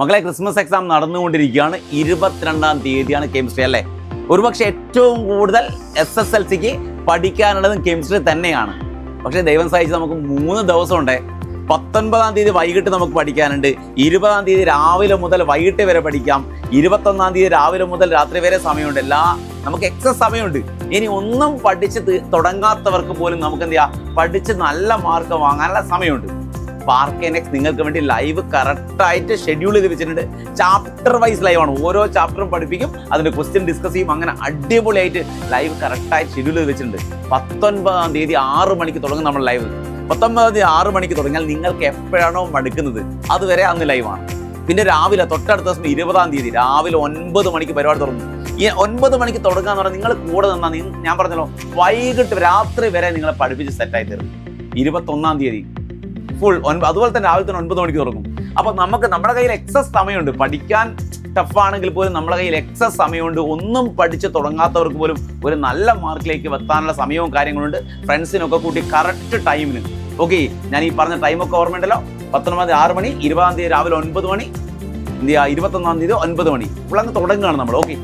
മകളെ Christmas exam നടന്നുകൊണ്ടിരിക്കുകയാണ്. 22-ാം തീയതിയാണ് കെമിസ്ട്രി അല്ലേ. ഒരുപക്ഷെ ഏറ്റവും കൂടുതൽ SSLCക്ക് പഠിക്കാനുള്ളതും കെമിസ്ട്രി തന്നെയാണ്. പക്ഷേ ദൈവം സഹായിച്ച് നമുക്ക് 3 ദിവസമുണ്ട്. 19-ാം തീയതി വൈകിട്ട് നമുക്ക് പഠിക്കാനുണ്ട്. 20-ാം തീയതി രാവിലെ മുതൽ വൈകിട്ട് വരെ പഠിക്കാം. 21-ാം തീയതി രാവിലെ മുതൽ രാത്രി വരെ സമയമുണ്ട്. നമുക്ക് എക്സസ് സമയമുണ്ട്. ഇനി ഒന്നും പഠിച്ച് തുടങ്ങാത്തവർക്ക് പോലും നമുക്ക് എന്ത് ചെയ്യാം, പഠിച്ച് നല്ല മാർക്ക് വാങ്ങാനുള്ള സമയമുണ്ട്. പാർക്ക് നിങ്ങൾക്ക് വേണ്ടി ലൈവ് കറക്റ്റായിട്ട് ഷെഡ്യൂൾ ചെയ്ത് വെച്ചിട്ടുണ്ട്. ചാപ്റ്റർ വൈസ് ലൈവാണ്. ഓരോ ചാപ്റ്ററും പഠിപ്പിക്കും, അതിൻ്റെ ക്വസ്റ്റ്യൻ ഡിസ്കസ് ചെയ്യും. അങ്ങനെ അടിപൊളിയായിട്ട് ലൈവ് കറക്റ്റായിട്ട് ഷെഡ്യൂൾ ചെയ്ത് വെച്ചിട്ടുണ്ട്. 19-ാം തീയതി 6 മണിക്ക് തുടങ്ങും നമ്മൾ ലൈവ്. 19-ാം തീയതി 6 മണിക്ക് തുടങ്ങിയാൽ നിങ്ങൾക്ക് എപ്പോഴാണോ മടുക്കുന്നത് അതുവരെ അന്ന് ലൈവാണ്. പിന്നെ രാവിലെ തൊട്ടടുത്ത ദിവസം 20-ാം തീയതി രാവിലെ 9 മണിക്ക് പരിപാടി തുടങ്ങും. ഈ 9 മണിക്ക് തുടങ്ങാന്ന് പറഞ്ഞാൽ നിങ്ങൾ കൂടെ നിന്നാൽ ഞാൻ പറഞ്ഞല്ലോ വൈകിട്ട് രാത്രി വരെ നിങ്ങളെ പഠിപ്പിച്ച് സെറ്റായി തരും. 21-ാം തീയതി ഫുൾ അതുപോലെ തന്നെ രാവിലെ തന്നെ 9 മണിക്ക് തുടങ്ങും. അപ്പോൾ നമ്മുടെ കയ്യിൽ എക്സസ് സമയമുണ്ട്. പഠിക്കാൻ ടഫാണെങ്കിൽ പോലും നമ്മുടെ കയ്യിൽ എക്സസ് സമയമുണ്ട്. ഒന്നും പഠിച്ച് തുടങ്ങാത്തവർക്ക് പോലും ഒരു നല്ല മാർക്കിലേക്ക് എത്താനുള്ള സമയവും കാര്യങ്ങളുണ്ട്. ഫ്രണ്ട്സിനൊക്കെ കൂട്ടി കറക്റ്റ് ടൈമിന്. ഓക്കെ, ഞാൻ ഈ പറഞ്ഞ ടൈമൊക്കെ ഓർമ്മയുണ്ടല്ലോ. 19-ാം തീയതി 6 മണി, 20-ാം തീയതി രാവിലെ 9 മണി, 21-ാം തീയതി 9 മണി. ഇപ്പോൾ അങ്ങ് തുടങ്ങുകയാണ് നമ്മൾ. ഓക്കെ.